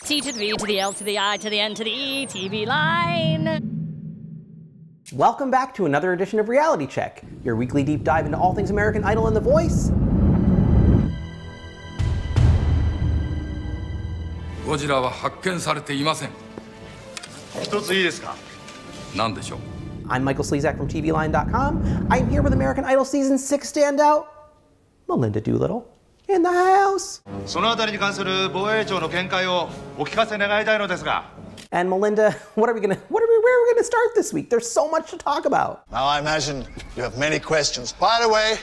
T to the V to the L to the I to the N to the E, TVLine. Welcome back to another edition of Reality Check, your weekly deep dive into all things American Idol and The Voice. I'm Michael Slezak from TVLine.com. I'm here with American Idol Season 6 standout, Melinda Doolittle, in the house. And Melinda, where are we gonna start this week? There's so much to talk about. Now I imagine you have many questions. By the way,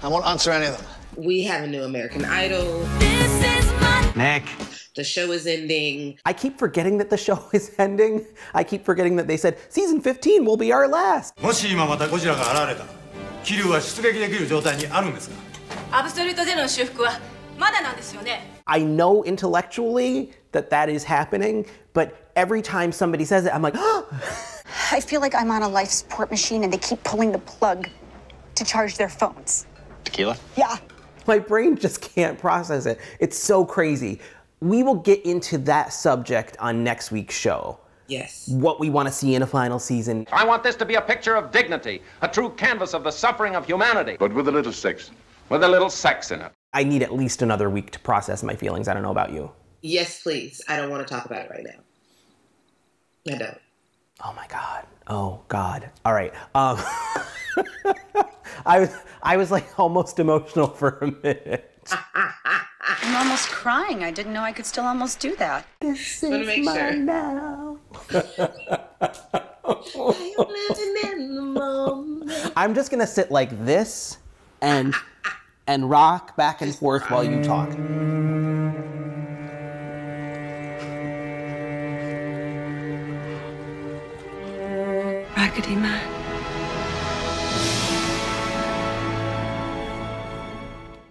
I won't answer any of them. We have a new American Idol. This is my Nick. The show is ending. I keep forgetting that the show is ending. I keep forgetting that they said season 15 will be our last. I know intellectually that is happening, but every time somebody says it, I'm like, oh. I feel like I'm on a life support machine and they keep pulling the plug to charge their phones. Tequila? Yeah. My brain just can't process it. It's so crazy. We will get into that subject on next week's show. Yes. What we want to see in a final season. I want this to be a picture of dignity, a true canvas of the suffering of humanity. But with a little sex. With a little sex in it. I need at least another week to process my feelings. I don't know about you. Yes, please. I don't want to talk about it right now. I don't. Oh my God. Oh God. All right. I was like almost emotional for a minute. I'm almost crying. I didn't know I could still almost do that. This is mine now. I'm just gonna sit like this and rock back and forth while you talk. Raggedy Man.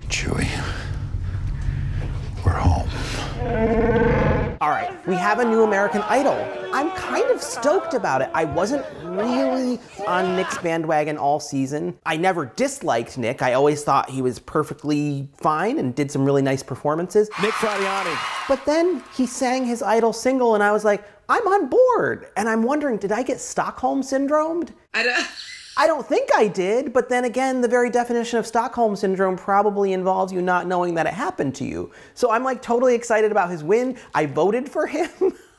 Chewie, we're home. All right, we have a new American Idol. I'm kind of stoked about it. I wasn't really on Nick's bandwagon all season. I never disliked Nick. I always thought he was perfectly fine and did some really nice performances. Nick Fradiani. But then he sang his Idol single and I was like, I'm on board. And I'm wondering, did I get Stockholm syndromed? I don't think I did, but then again, the very definition of Stockholm syndrome probably involves you not knowing that it happened to you. So I'm like totally excited about his win. I voted for him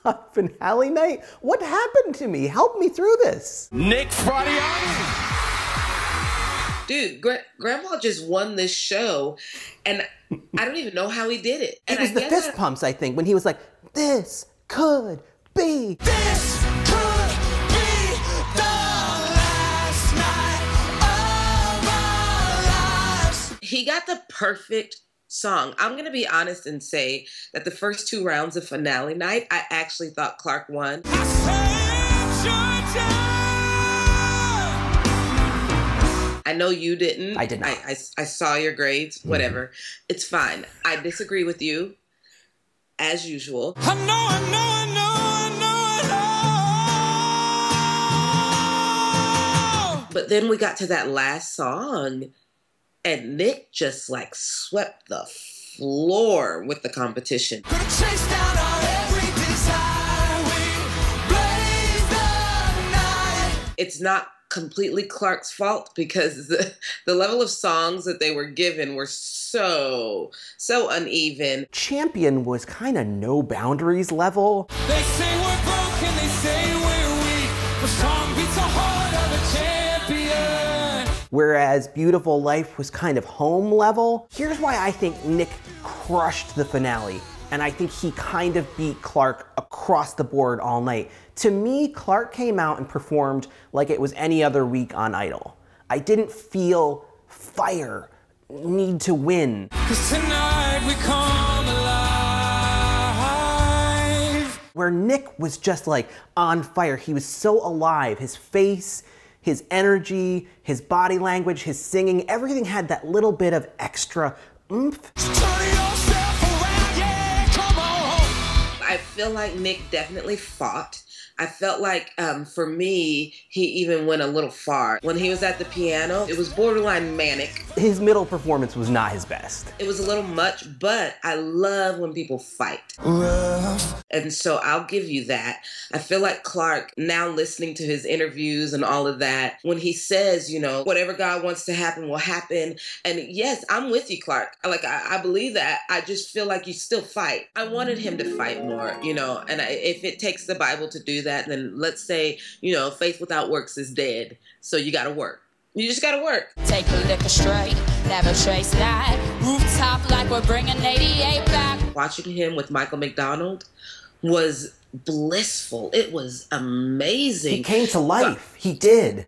on finale night. What happened to me? Help me through this. Nick Fradiani. Dude, Grandpa just won this show, and I don't even know how he did it. It was the fist pumps, I think, when he was like, this could be. This could be the last night of our lives. He got the perfect song. I'm going to be honest and say that the first 2 rounds of finale night, I actually thought Clark won. I know you didn't. I did not. I saw your grades, whatever. It's fine. I disagree with you, as usual. I know. But then we got to that last song, and Nick just like swept the floor with the competition. Gonna chase down our every desire. We blaze the night. It's not completely Clark's fault because the level of songs that they were given were so uneven. Champion was kind of no boundaries level. They say we're broken, they say we're weak, but strong beats the heart of a champion. Whereas Beautiful Life was kind of home level. Here's why I think Nick crushed the finale. And I think he kind of beat Clark across the board all night. To me, Clark came out and performed like it was any other week on Idol. I didn't feel fire, need to win. 'Cause tonight we come alive. Where Nick was just like on fire. He was so alive. His face, his energy, his body language, his singing, everything had that little bit of extra oomph. I feel like Nick definitely fought. I felt like, for me, he even went a little far. When he was at the piano, it was borderline manic. His middle performance was not his best. It was a little much, but I love when people fight. And so I'll give you that. I feel like Clark, now listening to his interviews and all of that, when he says, you know, whatever God wants to happen will happen. And yes, I'm with you, Clark. Like, I believe that. I just feel like you still fight. I wanted him to fight more, you know, and if it takes the Bible to do that, then let's say, you know, faith without works is dead. So you got to work. You just got to work. Take a liquor straight, never chase that. Rooftop like we're bringing 88 back. Watching him with Michael McDonald was blissful. It was amazing. He came to life. He did.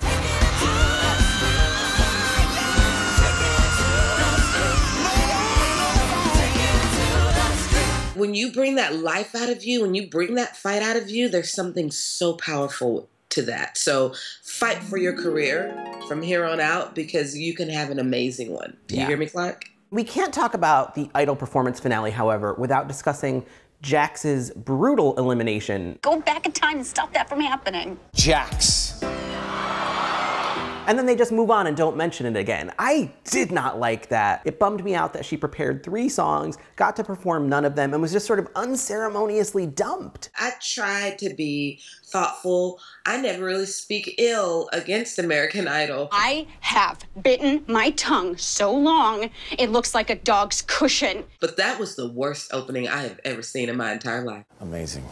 When you bring that life out of you, when you bring that fight out of you, there's something so powerful to that. So fight for your career from here on out, because you can have an amazing one. Do you hear me, Clark? We can't talk about the Idol performance finale, however, without discussing Jax's brutal elimination. Go back in time and stop that from happening. Jax. And then they just move on and don't mention it again. I did not like that. It bummed me out that she prepared 3 songs, got to perform none of them, and was just sort of unceremoniously dumped. I tried to be thoughtful. I never really speak ill against American Idol. I have bitten my tongue so long, it looks like a dog's cushion. But that was the worst opening I have ever seen in my entire life. Amazing.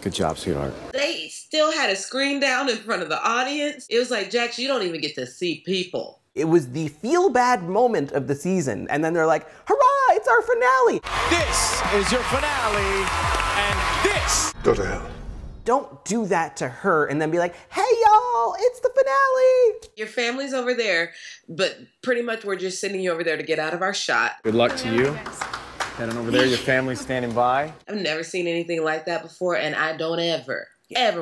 Good job, sweetheart. They still had a screen down in front of the audience. It was like, Jax, you don't even get to see people. It was the feel-bad moment of the season, and then they're like, hurrah, it's our finale. This is your finale, and this. Go to hell. Don't do that to her and then be like, hey y'all, it's the finale. Your family's over there, but pretty much we're just sending you over there to get out of our shot. Good luck to you. Heading over there, your family's standing by. I've never seen anything like that before, and I don't ever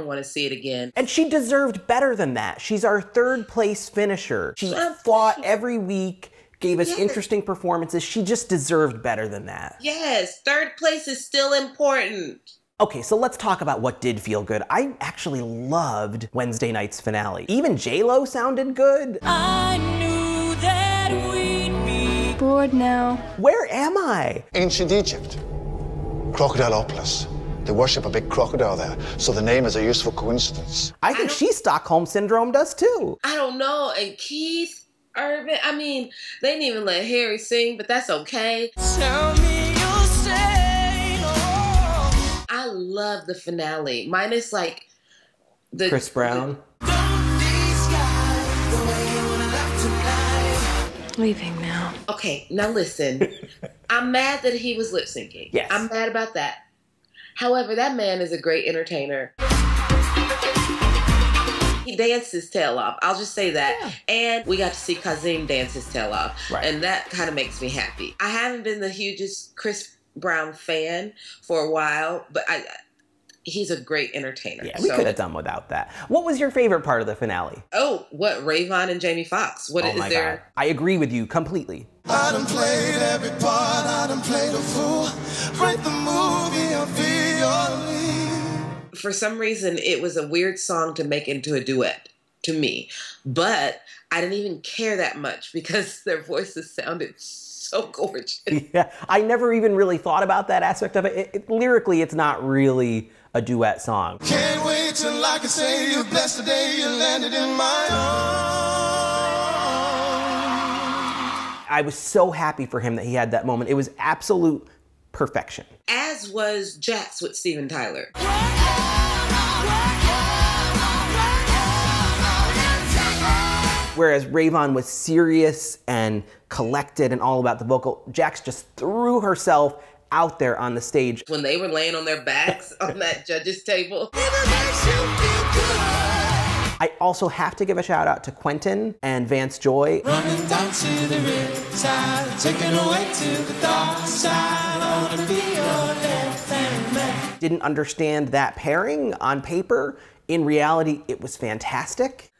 want to see it again. And she deserved better than that. She's our 3rd place finisher. She fought every week, gave us interesting performances. She just deserved better than that. Yes, 3rd place is still important. Okay, so let's talk about what did feel good. I actually loved Wednesday night's finale. Even J-Lo sounded good. I knew that we'd be bored now. Where am I? Ancient Egypt. Crocodileopolis. They worship a big crocodile there, so the name is a useful coincidence. I think she's Stockholm Syndrome does too. I don't know, and Keith Urban, I mean, they didn't even let Harry sing, but that's okay. Tell me you'll stay. Oh. I love the finale, minus like the Chris Brown. Leaving now. Okay, now listen. I'm mad that he was lip syncing. Yes. I'm mad about that. However, that man is a great entertainer. He danced his tail off. I'll just say that. Yeah. And we got to see Kazim dance his tail off. Right. And that kind of makes me happy. I haven't been the hugest Chris Brown fan for a while, but he's a great entertainer. Yeah, we could have done without that. What was your favorite part of the finale? Oh, what? Rayvon and Jamie Foxx. What is there? God. I agree with you completely. I done played every part, I done played a fool. Write the movie, I'll be your lead. For some reason, it was a weird song to make into a duet to me. But I didn't even care that much because their voices sounded so gorgeous. Yeah, I never even really thought about that aspect of it. Lyrically, it's not really a duet song. Can't wait till I can say you're blessed today, you landed in my arms. I was so happy for him that he had that moment. It was absolute perfection. As was Jax with Steven Tyler. Whereas Rayvon was serious and collected and all about the vocal, Jax just threw herself out there on the stage. When they were laying on their backs on that judge's table. I also have to give a shout out to Quentin and Vance Joy. Running down to the riptide, taken away to the dark side. I wanna be your left-hand man. Didn't understand that pairing on paper. In reality, it was fantastic.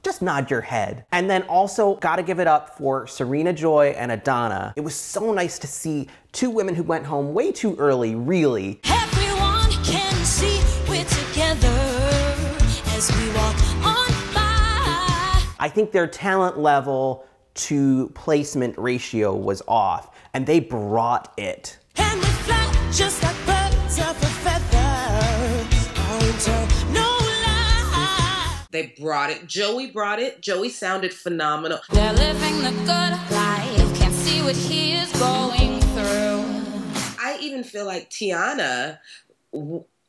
Just nod your head. And then also gotta give it up for Serena Joy and Adana. It was so nice to see 2 women who went home way too early, really. Everyone see we're together as we walk on by. I think their talent level to placement ratio was off, and they brought it. And we fly just like birds of a feather. Oh, tell no lie. They brought it. Joey brought it. Joey sounded phenomenal. They're living the good life. Can't see what he is going through. I even feel like Tiana,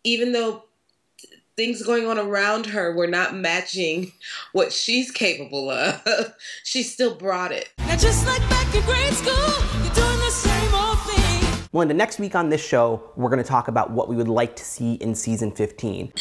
even though things going on around her were not matching what she's capable of, she still brought it. Now just like back in grade school, you're doing the same old thing. Melinda, next week on this show, we're going to talk about what we would like to see in season 15.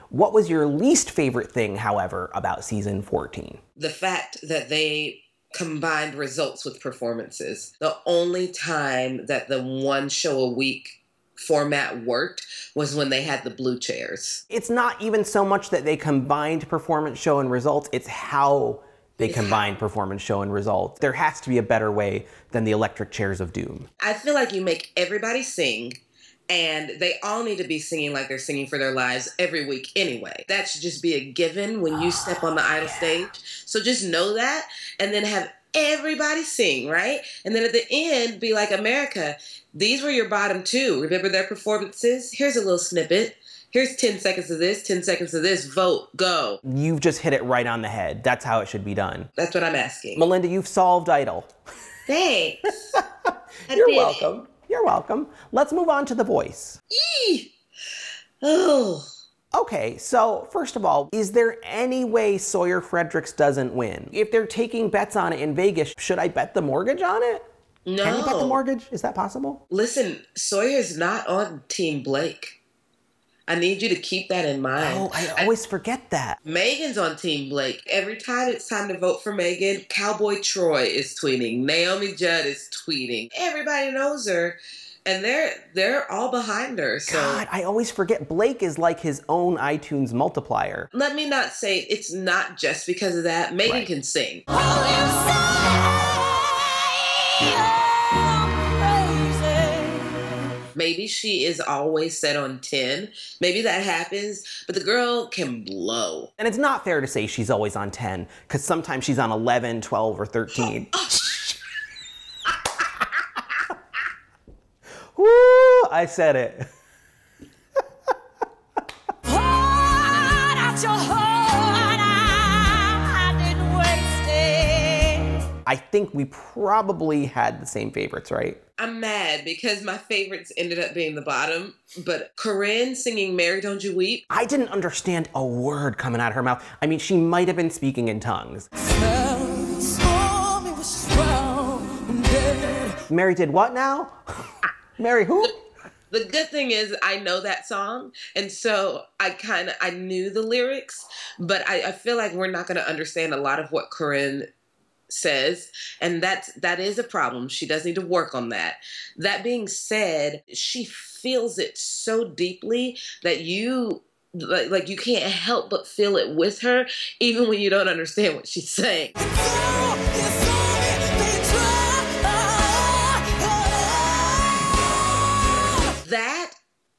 What was your least favorite thing, however, about season 14? The fact that they combined results with performances. The only time that the one show a week format worked was when they had the blue chairs. It's not even so much that they combined performance, show, and results, it's how they combined performance, show, and results. There has to be a better way than the electric chairs of doom. I feel like you make everybody sing, and they all need to be singing like they're singing for their lives every week anyway. That should just be a given when you step on the Idol stage. So just know that, and then have everybody sing, right? And then at the end, be like, America, these were your bottom two. Remember their performances? Here's a little snippet. Here's 10 seconds of this, 10 seconds of this. Vote, go. You've just hit it right on the head. That's how it should be done. That's what I'm asking. Melinda, you've solved Idol. Thanks. You're welcome. You're welcome. Let's move on to The Voice. Eee! Oh. Okay, so first of all, is there any way Sawyer Fredericks doesn't win? If they're taking bets on it in Vegas, should I bet the mortgage on it? No. Can you bet the mortgage? Is that possible? Listen, Sawyer's not on Team Blake. I need you to keep that in mind. Oh, I always forget that. Megan's on Team Blake. Every time it's time to vote for Megan, Cowboy Troy is tweeting. Naomi Judd is tweeting. Everybody knows her, and they're all behind her. So. God, I always forget Blake is like his own iTunes multiplier. Let me not say it's not just because of that. Megan can sing. Maybe she is always set on 10. Maybe that happens, but the girl can blow. And it's not fair to say she's always on 10, because sometimes she's on 11, 12, or 13. Woo, I said it. I think we probably had the same favorites, right? I'm mad because my favorites ended up being the bottom, but Corinne singing Mary Don't You Weep. I didn't understand a word coming out of her mouth. I mean, she might have been speaking in tongues. Mary did what now? Mary who? The good thing is I know that song, and so I knew the lyrics, but I feel like we're not going to understand a lot of what Corinne says, and that is a problem. She does need to work on that. That being said, she feels it so deeply that you like you can't help but feel it with her, even when you don't understand what she's saying. That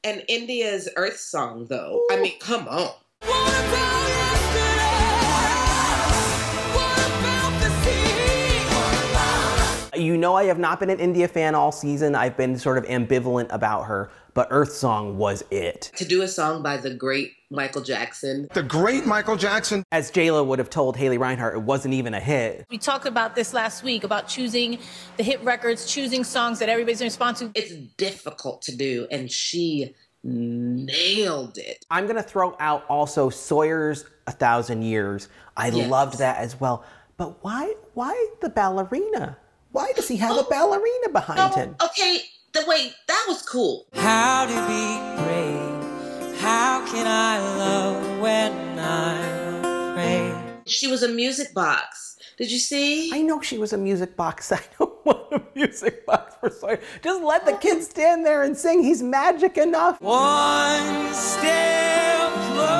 and India's Earth Song, though. I mean, come on. You know I have not been an India fan all season. I've been sort of ambivalent about her, but Earth Song was it. To do a song by the great Michael Jackson. The great Michael Jackson. As J-Lo would have told Haley Reinhart, it wasn't even a hit. We talked about this last week, about choosing the hit records, choosing songs that everybody's going to respond to. It's difficult to do, and she nailed it. I'm going to throw out also Sawyer's 1,000 Years. I loved that as well. But why the ballerina? Why does he have a ballerina behind him? Okay, wait, that was cool. How to be brave? How can I love when I'm afraid? She was a music box. Did you see? I know she was a music box. I don't want a music box for Sawyer. Just let the kid stand there and sing. He's magic enough. One step closer.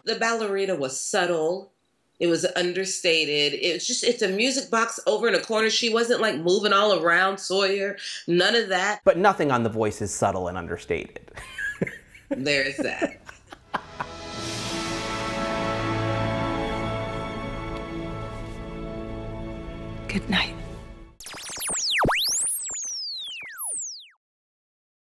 The ballerina was subtle. It was understated. It's a music box over in a corner. She wasn't like moving all around Sawyer. None of that. But nothing on The Voice is subtle and understated. There's that. Good night.